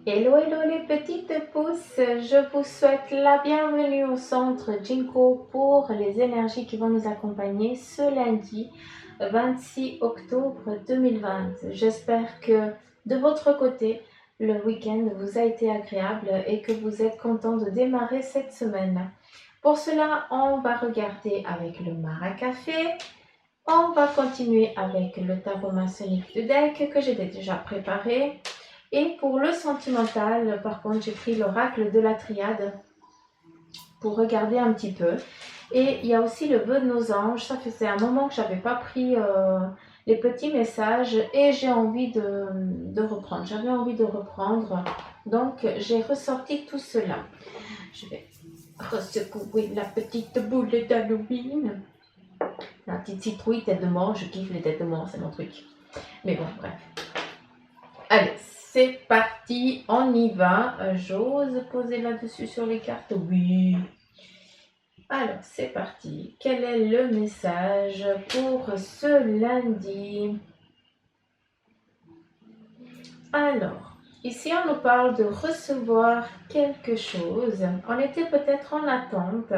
Hello, hello les petites pousses, je vous souhaite la bienvenue au centre Jinko pour les énergies qui vont nous accompagner ce lundi 26 octobre 2020. J'espère que de votre côté, le week-end vous a été agréable et que vous êtes content de démarrer cette semaine. Pour cela, on va regarder avec le Maracafé. On va continuer avec le tarot maçonnique de deck que j'ai déjà préparé. Et pour le sentimental, par contre, j'ai pris l'oracle de la triade pour regarder un petit peu. Et il y a aussi le vœu de nos anges. Ça faisait un moment que je n'avais pas pris les petits messages et j'ai envie de reprendre. J'avais envie de reprendre. Donc, j'ai ressorti tout cela. Je vais ressecouer la petite boule d'Halloween. La petite citrouille, tête de mort. Je kiffe les têtes de mort, c'est mon truc. Mais bon, bref. Allez, c'est parti, on y va. J'ose poser là-dessus sur les cartes? Oui. Alors, c'est parti. Quel est le message pour ce lundi? Alors, ici, on nous parle de recevoir quelque chose. On était peut-être en attente.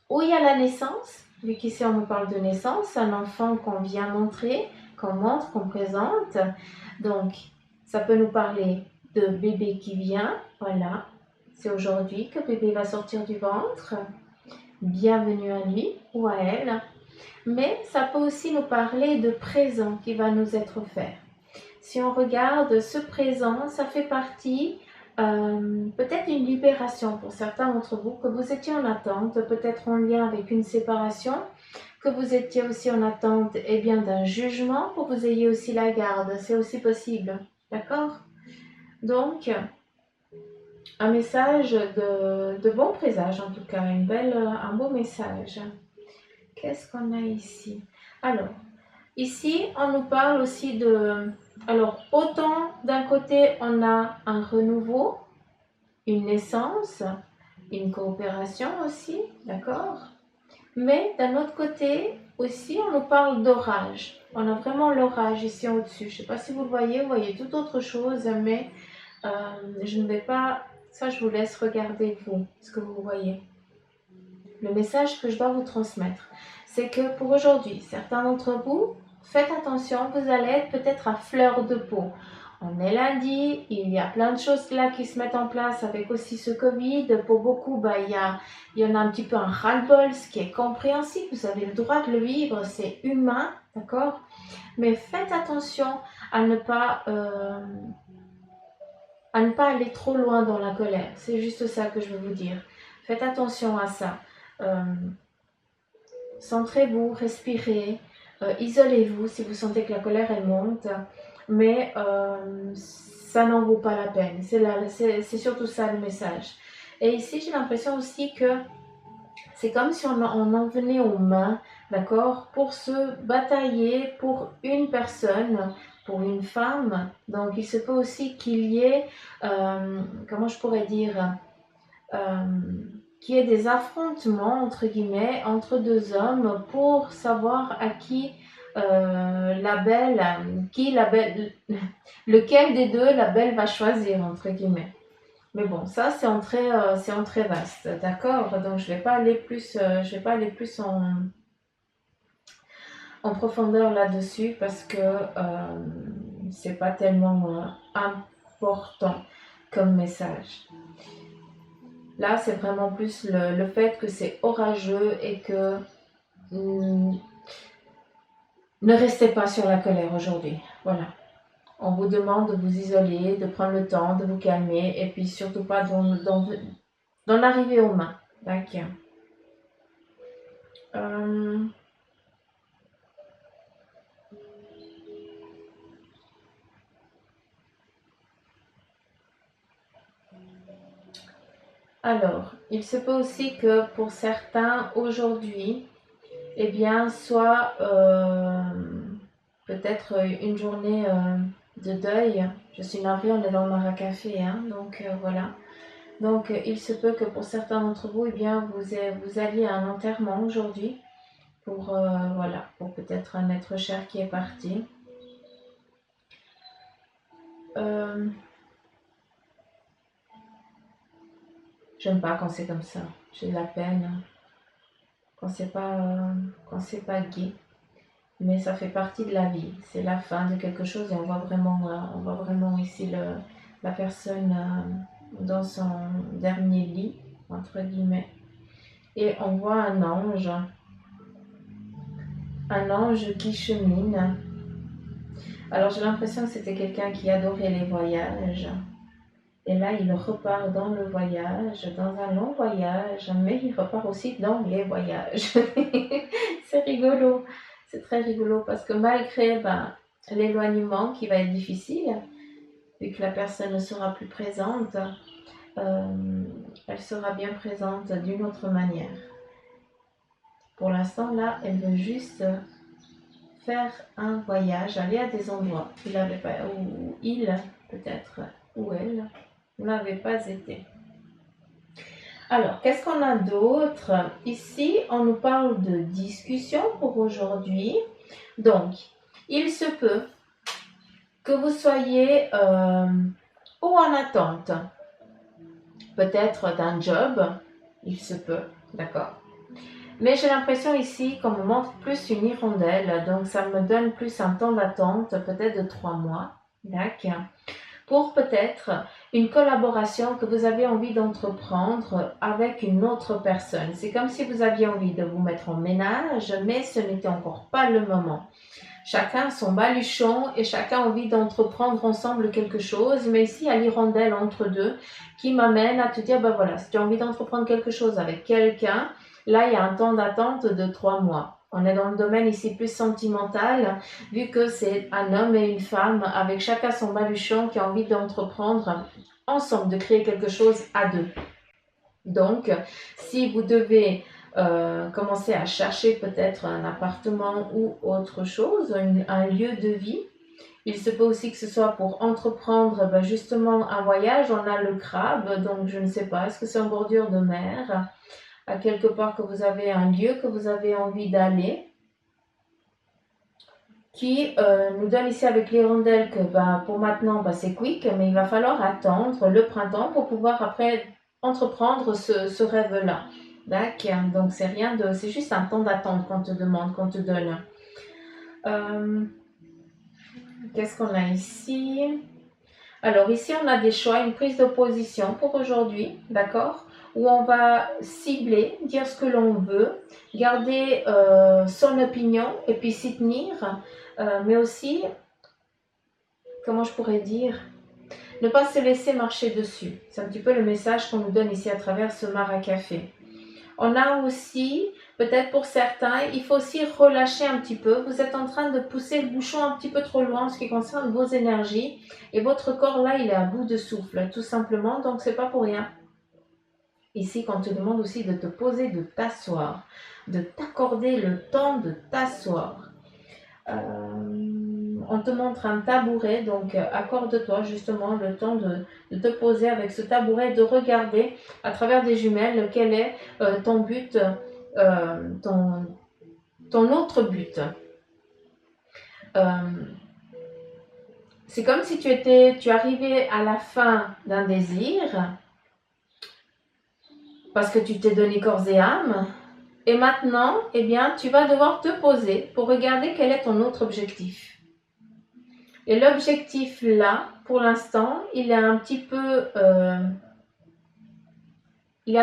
Où il y a la naissance, vu qu'ici, on nous parle de naissance, un enfant qu'on vient montrer, qu'on montre, qu'on présente. Donc, ça peut nous parler de bébé qui vient, voilà. C'est aujourd'hui que bébé va sortir du ventre. Bienvenue à lui ou à elle. Mais ça peut aussi nous parler de présent qui va nous être offert. Si on regarde ce présent, ça fait partie peut-être une libération pour certains d'entre vous, que vous étiez en attente, peut-être en lien avec une séparation, que vous étiez aussi en attente d'un jugement, pour que vous ayez aussi la garde, c'est aussi possible, d'accord? Donc, un message de bon présage en tout cas, un beau message. Qu'est-ce qu'on a ici? Alors, ici, on nous parle aussi de... Alors, autant d'un côté, on a un renouveau, une naissance, une coopération aussi, d'accord? Mais d'un autre côté, aussi, on nous parle d'orage. On a vraiment l'orage ici au-dessus. Je ne sais pas si vous voyez tout autre chose, mais je ne vais pas... Ça, je vous laisse regarder, vous, ce que vous voyez. Le message que je dois vous transmettre, c'est que pour aujourd'hui, certains d'entre vous, faites attention, vous allez être peut-être à fleur de peau. On est lundi, il y a plein de choses là qui se mettent en place avec aussi ce Covid. Pour beaucoup, il y en a un petit peu un ras-le-bol, ce qui est compréhensible. Vous avez le droit de le vivre, c'est humain, d'accord? Mais faites attention à ne pas aller trop loin dans la colère. C'est juste ça que je veux vous dire. Faites attention à ça. Centrez-vous, respirez, isolez-vous si vous sentez que la colère elle monte, mais ça n'en vaut pas la peine. C'est surtout ça le message. Et ici, j'ai l'impression aussi que c'est comme si on en venait aux mains, d'accord, pour se batailler pour une personne, pour une femme. Donc, il se peut aussi qu'il y ait, comment je pourrais dire, qu'il y ait des affrontements, entre guillemets, entre deux hommes pour savoir à qui lequel des deux la belle va choisir, entre guillemets. Mais bon, ça c'est en très vaste, d'accord? Donc je vais pas aller plus, en profondeur là-dessus parce que c'est pas tellement important comme message. Là, c'est vraiment plus le fait que c'est orageux et que ne restez pas sur la colère aujourd'hui. Voilà. On vous demande de vous isoler, de prendre le temps, de vous calmer et puis surtout pas d'en arriver aux mains. D'accord. Alors, il se peut aussi que pour certains aujourd'hui, soit peut-être une journée de deuil. Je suis navrée, on est dans le Maracafé, hein, donc voilà. Donc, il se peut que pour certains d'entre vous, vous alliez à un enterrement aujourd'hui pour peut-être un être cher qui est parti. euh, j'aime pas quand c'est comme ça. J'ai de la peine quand c'est pas gai. Mais ça fait partie de la vie. C'est la fin de quelque chose et on voit vraiment ici la personne dans son dernier lit, entre guillemets. Et on voit un ange qui chemine. Alors j'ai l'impression que c'était quelqu'un qui adorait les voyages. Et là, il repart dans le voyage, dans un long voyage, mais il repart aussi dans les voyages. C'est rigolo, c'est très rigolo parce que malgré l'éloignement qui va être difficile, vu que la personne ne sera plus présente, elle sera bien présente d'une autre manière. Pour l'instant, là, elle veut juste faire un voyage, aller à des endroits où il, peut-être, ou elle, n'avait pas été. Alors, qu'est-ce qu'on a d'autre? Ici, on nous parle de discussion pour aujourd'hui. Donc, il se peut que vous soyez ou en attente, peut-être d'un job, il se peut, d'accord? Mais j'ai l'impression ici qu'on me montre plus une hirondelle, donc ça me donne plus un temps d'attente, peut-être de 3 mois, d'accord? Pour peut-être une collaboration que vous avez envie d'entreprendre avec une autre personne. C'est comme si vous aviez envie de vous mettre en ménage, mais ce n'était encore pas le moment. Chacun son baluchon et chacun a envie d'entreprendre ensemble quelque chose, mais ici il y a l'hirondelle entre deux qui m'amène à te dire, ben voilà, si tu as envie d'entreprendre quelque chose avec quelqu'un, là il y a un temps d'attente de 3 mois. On est dans le domaine ici plus sentimental, vu que c'est un homme et une femme avec chacun son baluchon qui a envie d'entreprendre ensemble, de créer quelque chose à deux. Donc, si vous devez commencer à chercher peut-être un appartement ou autre chose, un lieu de vie, il se peut aussi que ce soit pour entreprendre justement un voyage. On a le crabe, donc je ne sais pas, est-ce que c'est en bordure de mer, à quelque part que vous avez un lieu que vous avez envie d'aller, qui nous donne ici avec l'hirondelle que pour maintenant c'est quick, mais il va falloir attendre le printemps pour pouvoir après entreprendre ce rêve-là. D'accord? Donc c'est juste un temps d'attente qu'on te demande, qu'on te donne. Qu'est-ce qu'on a ici? Alors ici on a des choix, une prise d'opposition pour aujourd'hui, d'accord? Où on va cibler, dire ce que l'on veut, garder son opinion et puis s'y tenir, mais aussi, comment je pourrais dire, ne pas se laisser marcher dessus. C'est un petit peu le message qu'on nous donne ici à travers ce maracafé. On a aussi, peut-être pour certains, il faut aussi relâcher un petit peu. Vous êtes en train de pousser le bouchon un petit peu trop loin en ce qui concerne vos énergies. Et votre corps, là, il est à bout de souffle, tout simplement. Donc, c'est pas pour rien. Ici, quand on te demande aussi de te poser, de t'asseoir, de t'accorder le temps de t'asseoir. On te montre un tabouret, donc accorde-toi justement le temps de te poser avec ce tabouret, de regarder à travers des jumelles quel est ton but, ton autre but. C'est comme si tu arrivais à la fin d'un désir, parce que tu t'es donné corps et âme, et maintenant, eh bien, tu vas devoir te poser pour regarder quel est ton autre objectif. Et l'objectif là, pour l'instant, il est un petit peu, il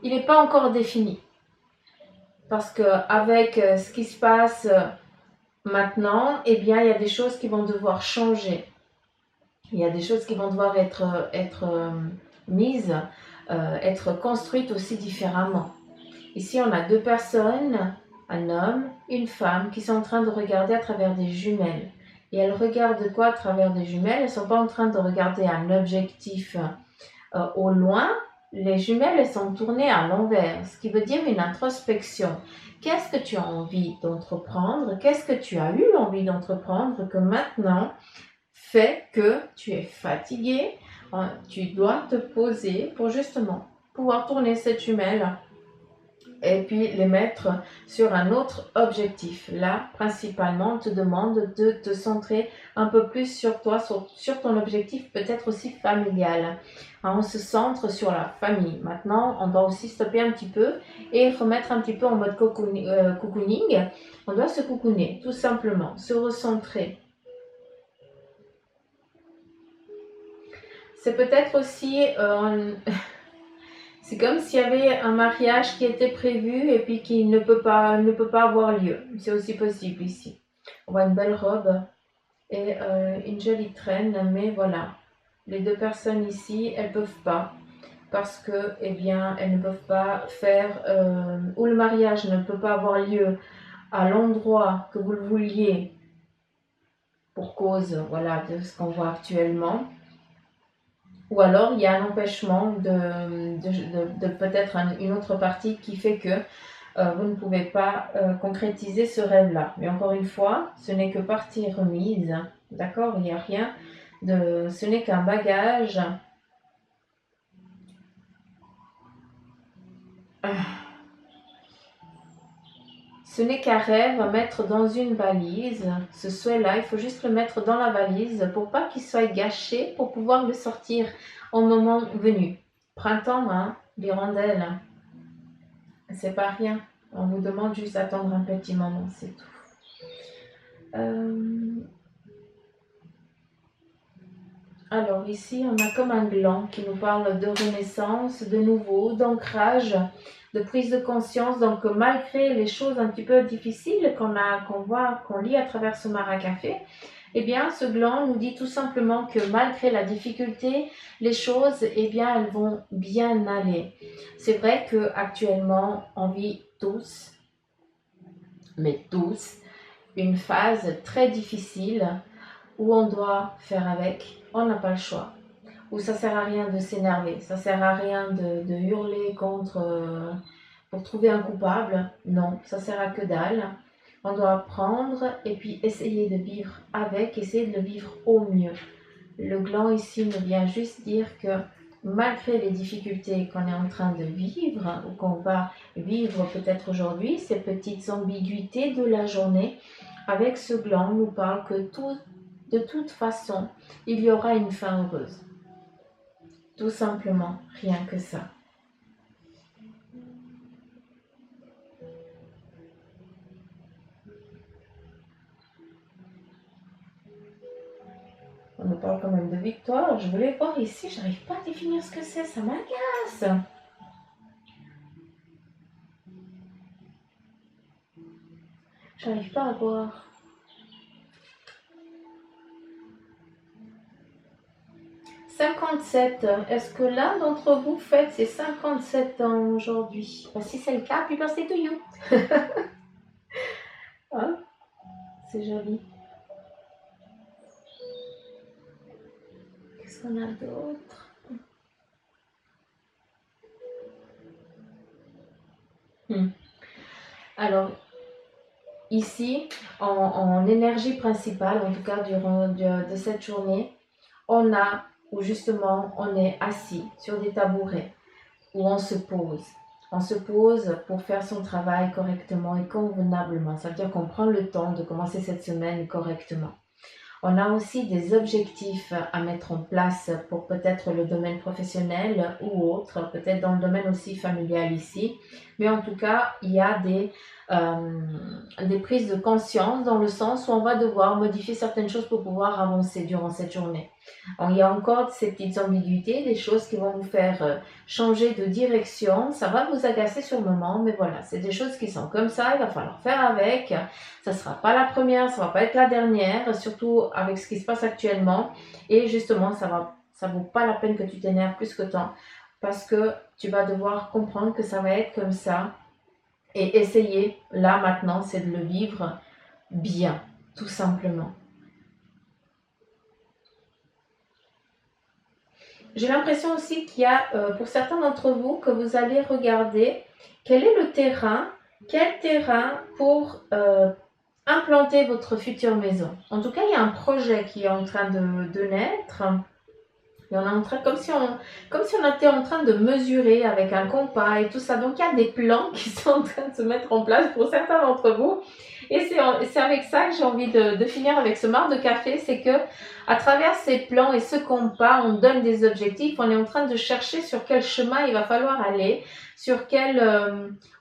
n'est pas encore défini. Parce que avec ce qui se passe maintenant, eh bien, il y a des choses qui vont devoir changer. Il y a des choses qui vont devoir être mises, être construites aussi différemment. Ici, on a deux personnes, un homme, une femme, qui sont en train de regarder à travers des jumelles. Et elles regardent quoi à travers des jumelles? Elles ne sont pas en train de regarder un objectif au loin. Les jumelles, elles sont tournées à l'envers, ce qui veut dire une introspection. Qu'est-ce que tu as envie d'entreprendre? Qu'est-ce que tu as eu envie d'entreprendre que maintenant fait que tu es fatigué? Tu dois te poser pour justement pouvoir tourner cette jumelle et puis les mettre sur un autre objectif. Là, principalement, on te demande de te centrer un peu plus sur toi, sur ton objectif, peut-être aussi familial. Hein, on se centre sur la famille. Maintenant, on doit aussi stopper un petit peu et remettre un petit peu en mode cocooning. On doit se cocooner, tout simplement, se recentrer. C'est peut-être aussi c'est comme s'il y avait un mariage qui était prévu et puis qui ne peut pas avoir lieu. C'est aussi possible ici. On voit une belle robe et une jolie traîne, mais voilà. Les deux personnes ici, elles peuvent pas parce que, eh bien, elles ne peuvent pas faire, ou le mariage ne peut pas avoir lieu à l'endroit que vous le vouliez pour cause, voilà, de ce qu'on voit actuellement. Ou alors il y a un empêchement de peut-être une autre partie qui fait que vous ne pouvez pas concrétiser ce rêve-là. Mais encore une fois, ce n'est que partie remise, d'accord? Il n'y a rien de... Ce n'est qu'un bagage. Ce n'est qu'un rêve à mettre dans une valise. Ce souhait-là, il faut juste le mettre dans la valise pour pas qu'il soit gâché, pour pouvoir le sortir au moment venu. Printemps, hein, l'hirondelle, c'est pas rien. On vous demande juste d'attendre un petit moment, c'est tout. Alors ici, on a comme un gland qui nous parle de renaissance, de nouveau, d'ancrage, de prise de conscience. Donc malgré les choses un petit peu difficiles qu'on lit à travers ce maracafé, eh bien ce gland nous dit tout simplement que malgré la difficulté, les choses, eh bien elles vont bien aller. C'est vrai que actuellement, on vit tous, mais tous, une phase très difficile où on doit faire avec, on n'a pas le choix. Où ça sert à rien de s'énerver, ça sert à rien de hurler contre pour trouver un coupable. Non, ça sert à que dalle. On doit apprendre et puis essayer de vivre avec, essayer de le vivre au mieux. Le gland ici nous vient juste dire que malgré les difficultés qu'on est en train de vivre ou qu'on va vivre peut-être aujourd'hui, ces petites ambiguïtés de la journée, avec ce gland nous parle que de toute façon, il y aura une fin heureuse. Tout simplement, rien que ça. On nous parle quand même de victoire. Je voulais voir ici, j'arrive pas à définir ce que c'est, ça m'agace. J'arrive pas à voir. 57. Est-ce que l'un d'entre vous fête ses 57 ans aujourd'hui? Si c'est le cas, happy birthday to you. Hein? C'est joli. Qu'est-ce qu'on a d'autre? Alors, ici, en énergie principale, en tout cas durant de cette journée, on a, où justement on est assis sur des tabourets, où on se pose. On se pose pour faire son travail correctement et convenablement. Ça veut dire qu'on prend le temps de commencer cette semaine correctement. On a aussi des objectifs à mettre en place pour peut-être le domaine professionnel ou autre, peut-être dans le domaine aussi familial ici. Mais en tout cas, il y a des prises de conscience dans le sens où on va devoir modifier certaines choses pour pouvoir avancer durant cette journée. Alors, il y a encore ces petites ambiguïtés, des choses qui vont vous faire changer de direction. Ça va vous agacer sur le moment, mais voilà, c'est des choses qui sont comme ça, il va falloir faire avec. Ça ne sera pas la première, ça ne va pas être la dernière, surtout avec ce qui se passe actuellement. Et justement, ça vaut pas la peine que tu t'énerves plus que tant, parce que tu vas devoir comprendre que ça va être comme ça. Et essayer, là maintenant, c'est de le vivre bien, tout simplement. J'ai l'impression aussi qu'il y a, pour certains d'entre vous, que vous allez regarder quel est le terrain, quel terrain pour implanter votre future maison. En tout cas, il y a un projet qui est en train de naître. Et on est en train, comme si on était en train de mesurer avec un compas et tout ça. Donc, il y a des plans qui sont en train de se mettre en place pour certains d'entre vous. Et c'est avec ça que j'ai envie de finir avec ce marc de café. C'est que à travers ces plans et ce compas, on donne des objectifs. On est en train de chercher sur quel chemin il va falloir aller, sur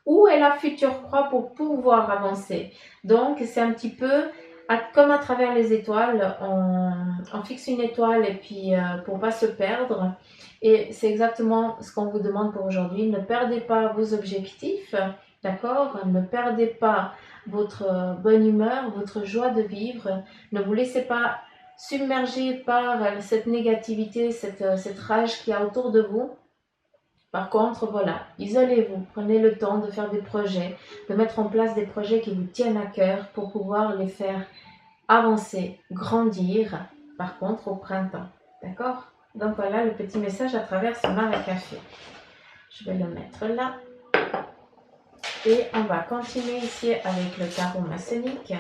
où est la future croix pour pouvoir avancer. Donc, c'est un petit peu comme à travers les étoiles, on fixe une étoile et puis pour pas se perdre. Et c'est exactement ce qu'on vous demande pour aujourd'hui. Ne perdez pas vos objectifs, d'accord? Ne perdez pas votre bonne humeur, votre joie de vivre. Ne vous laissez pas submerger par cette négativité, cette rage qu'il y a autour de vous. Par contre, voilà, isolez-vous, prenez le temps de faire des projets, de mettre en place des projets qui vous tiennent à cœur pour pouvoir les faire avancer, grandir, par contre au printemps. D'accord? Donc voilà le petit message à travers ce marc à café. Je vais le mettre là. Et on va continuer ici avec le tarot maçonnique.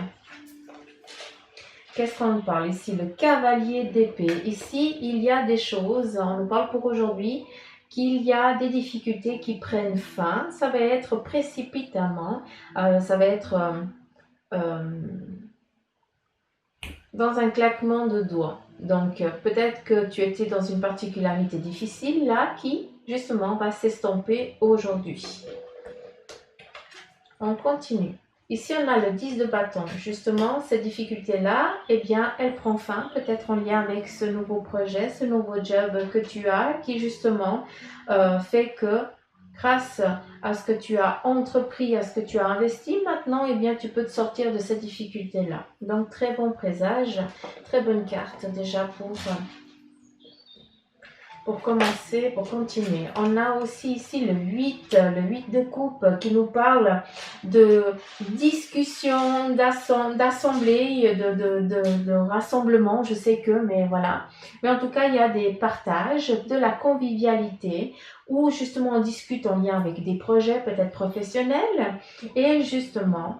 Qu'est-ce qu'on nous parle ici? Le cavalier d'épée. Ici, il y a des choses, on nous parle pour aujourd'hui, qu'il y a des difficultés qui prennent fin. Ça va être précipitamment, ça va être dans un claquement de doigts. Donc, peut-être que tu étais dans une particularité difficile là qui, justement, va s'estomper aujourd'hui. On continue. Ici, on a le 10 de bâton. Justement, cette difficulté-là, eh bien, elle prend fin, peut-être en lien avec ce nouveau projet, ce nouveau job que tu as, qui justement fait que grâce à ce que tu as entrepris, à ce que tu as investi, maintenant, eh bien, tu peux te sortir de cette difficulté-là. Donc, très bon présage, très bonne carte déjà pour commencer, pour continuer. On a aussi ici le 8 de coupe qui nous parle de discussion, d'assemblée, de rassemblement, je sais que, mais voilà. Mais en tout cas, il y a des partages, de la convivialité, où justement on discute en lien avec des projets peut-être professionnels, et justement,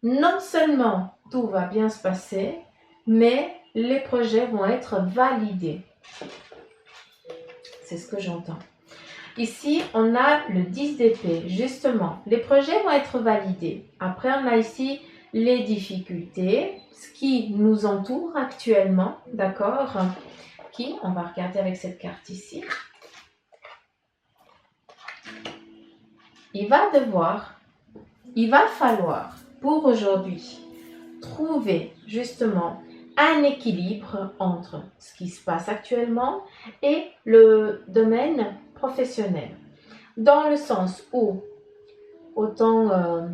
non seulement tout va bien se passer, mais les projets vont être validés. C'est ce que j'entends. Ici, on a le 10 d'épée. Justement, les projets vont être validés. Après, on a ici les difficultés, ce qui nous entoure actuellement, d'accord? On va regarder avec cette carte ici. Il va falloir, pour aujourd'hui, trouver justement un équilibre entre ce qui se passe actuellement et le domaine professionnel. Dans le sens où, autant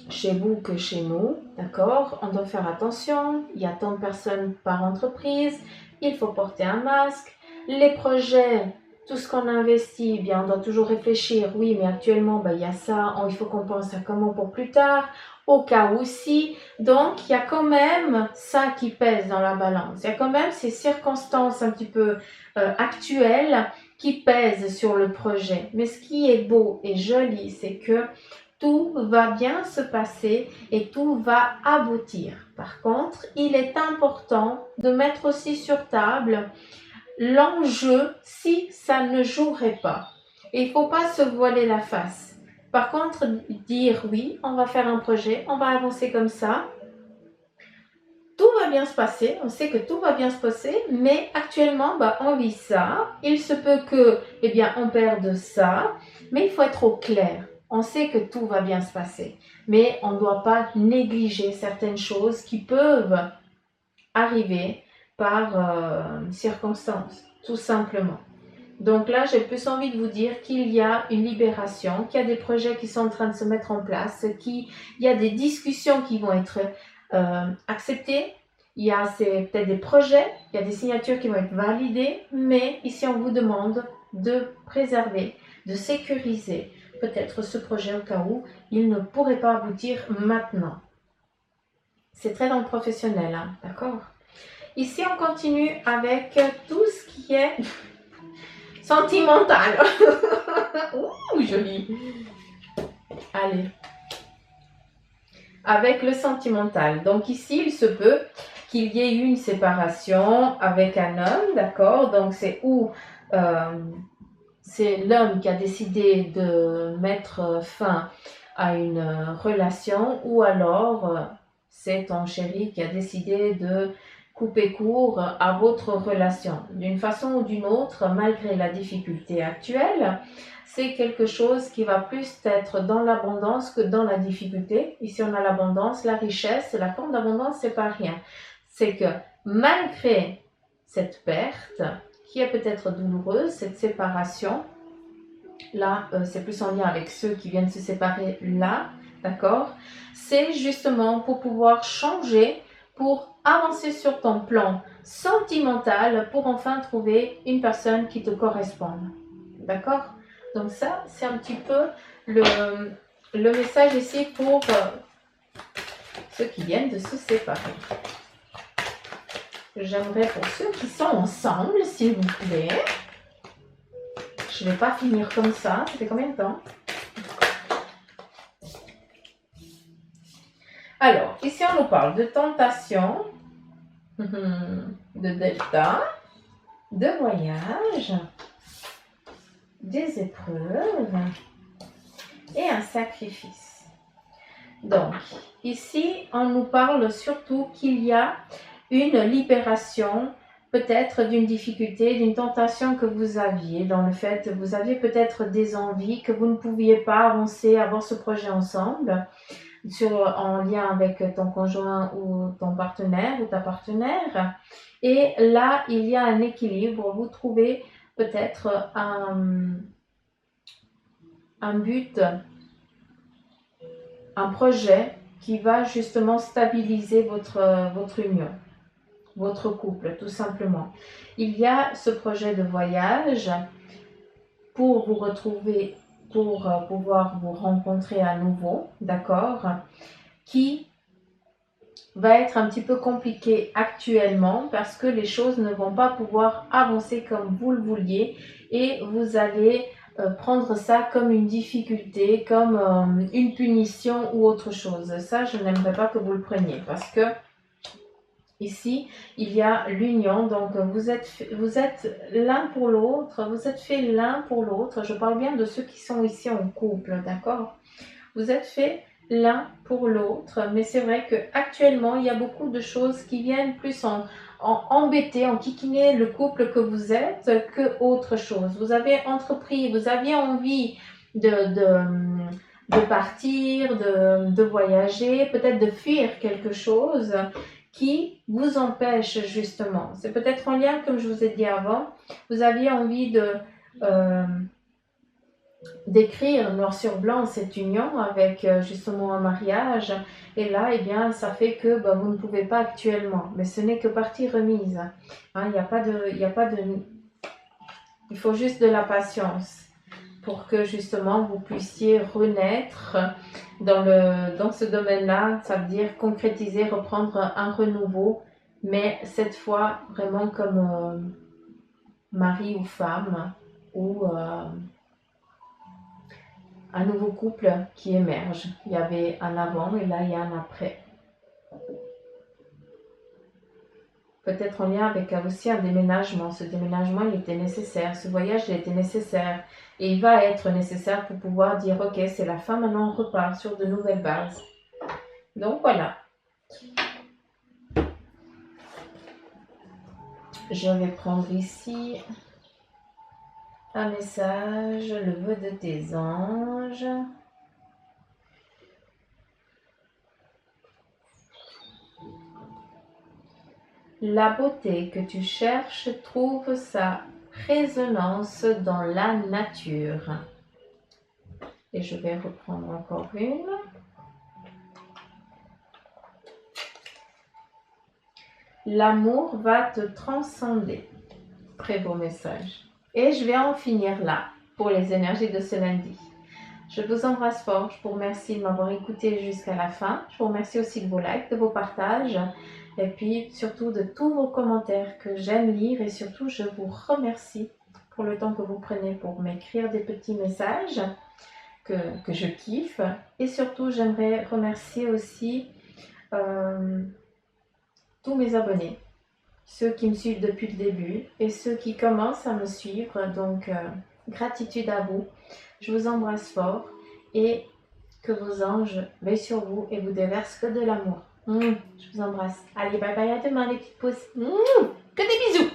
chez vous que chez nous, d'accord, on doit faire attention, il y a tant de personnes par entreprise, il faut porter un masque, les projets, tout ce qu'on investit, eh bien, on doit toujours réfléchir, oui, mais actuellement, il y a ça, il faut qu'on pense à comment pour plus tard, au cas où si. Donc, il y a quand même ça qui pèse dans la balance. Il y a quand même ces circonstances un petit peu actuelles qui pèsent sur le projet. Mais ce qui est beau et joli, c'est que tout va bien se passer et tout va aboutir. Par contre, il est important de mettre aussi sur table l'enjeu si ça ne jouerait pas. Et il ne faut pas se voiler la face. Par contre, dire oui, on va faire un projet, on va avancer comme ça. Tout va bien se passer, on sait que tout va bien se passer, mais actuellement, on vit ça. Il se peut que, eh bien, on perde ça, mais il faut être au clair. On sait que tout va bien se passer, mais on ne doit pas négliger certaines choses qui peuvent arriver par circonstance, tout simplement. Donc là, j'ai plus envie de vous dire qu'il y a une libération, qu'il y a des projets qui sont en train de se mettre en place, qu'il y a des discussions qui vont être acceptées. Il y a peut-être des projets, il y a des signatures qui vont être validées, mais ici, on vous demande de préserver, de sécuriser peut-être ce projet au cas où il ne pourrait pas aboutir maintenant. C'est très dans le professionnel, hein, d'accord? Ici, on continue avec tout ce qui est sentimental. Ouh, joli. Allez. Avec le sentimental. Donc ici, il se peut qu'il y ait eu une séparation avec un homme, d'accord? Donc c'est où c'est l'homme qui a décidé de mettre fin à une relation, ou alors c'est ton chéri qui a décidé de couper court à votre relation. D'une façon ou d'une autre, malgré la difficulté actuelle, c'est quelque chose qui va plus être dans l'abondance que dans la difficulté. Ici, on a l'abondance, la richesse, la forme d'abondance, c'est pas rien. C'est que malgré cette perte, qui est peut-être douloureuse, cette séparation, là, c'est plus en lien avec ceux qui viennent se séparer là, d'accord? C'est justement pour pouvoir changer, pour avancer sur ton plan sentimental, pour enfin trouver une personne qui te corresponde, d'accord? Donc ça, c'est un petit peu le message ici pour ceux qui viennent de se séparer. J'aimerais pour ceux qui sont ensemble, s'il vous plaît. Je ne vais pas finir comme ça. Ça fait combien de temps? Alors, ici, on nous parle de tentation, de delta, de voyage, des épreuves et un sacrifice. Donc, ici, on nous parle surtout qu'il y a une libération, peut-être d'une difficulté, d'une tentation que vous aviez, dans le fait, vous aviez peut-être des envies, que vous ne pouviez pas avancer, avoir ce projet ensemble, en lien avec ton conjoint ou ton partenaire ou ta partenaire. Et là, il y a un équilibre, vous trouvez peut-être un but, un projet qui va justement stabiliser votre union, votre couple, tout simplement. Il y a ce projet de voyage pour vous retrouver, pour pouvoir vous rencontrer à nouveau, d'accord, qui va être un petit peu compliqué actuellement parce que les choses ne vont pas pouvoir avancer comme vous le vouliez et vous allez prendre ça comme une difficulté, comme une punition ou autre chose. Ça, je n'aimerais pas que vous le preniez parce que ici, il y a l'union, donc vous êtes l'un pour l'autre, vous êtes fait l'un pour l'autre. Je parle bien de ceux qui sont ici en couple, d'accord? Vous êtes fait l'un pour l'autre, mais c'est vrai qu'actuellement, il y a beaucoup de choses qui viennent plus en embêter, en kikiner le couple que vous êtes que autre chose. Vous avez entrepris, vous aviez envie de partir, de voyager, peut-être de fuir quelque chose qui vous empêche justement. C'est peut-être en lien, comme je vous ai dit avant, vous aviez envie d'écrire noir sur blanc cette union avec justement un mariage, et là, eh bien, ça fait que vous ne pouvez pas actuellement, mais ce n'est que partie remise. Hein, il faut juste de la patience pour que justement vous puissiez renaître dans ce domaine-là, ça veut dire concrétiser, reprendre un renouveau, mais cette fois vraiment comme mari ou femme, ou un nouveau couple qui émerge. Il y avait un avant et là il y a un après. Peut-être en lien avec aussi un déménagement. Ce déménagement, il était nécessaire. Ce voyage, il était nécessaire. Et il va être nécessaire pour pouvoir dire, ok, c'est la fin, maintenant on repart sur de nouvelles bases. Donc voilà. Je vais prendre ici un message, le vœu de tes anges. La beauté que tu cherches trouve sa résonance dans la nature. Et je vais reprendre encore une. L'amour va te transcender. Très beau message. Et je vais en finir là pour les énergies de ce lundi. Je vous embrasse fort. Je vous remercie de m'avoir écouté jusqu'à la fin. Je vous remercie aussi de vos likes, de vos partages. Et puis surtout de tous vos commentaires que j'aime lire. Et surtout, je vous remercie pour le temps que vous prenez pour m'écrire des petits messages que je kiffe. Et surtout, j'aimerais remercier aussi tous mes abonnés, ceux qui me suivent depuis le début et ceux qui commencent à me suivre. Donc, gratitude à vous. Je vous embrasse fort et que vos anges veillent sur vous et vous déversent que de l'amour. Je vous embrasse. Allez, bye bye, à demain les petites pouces. Que des bisous.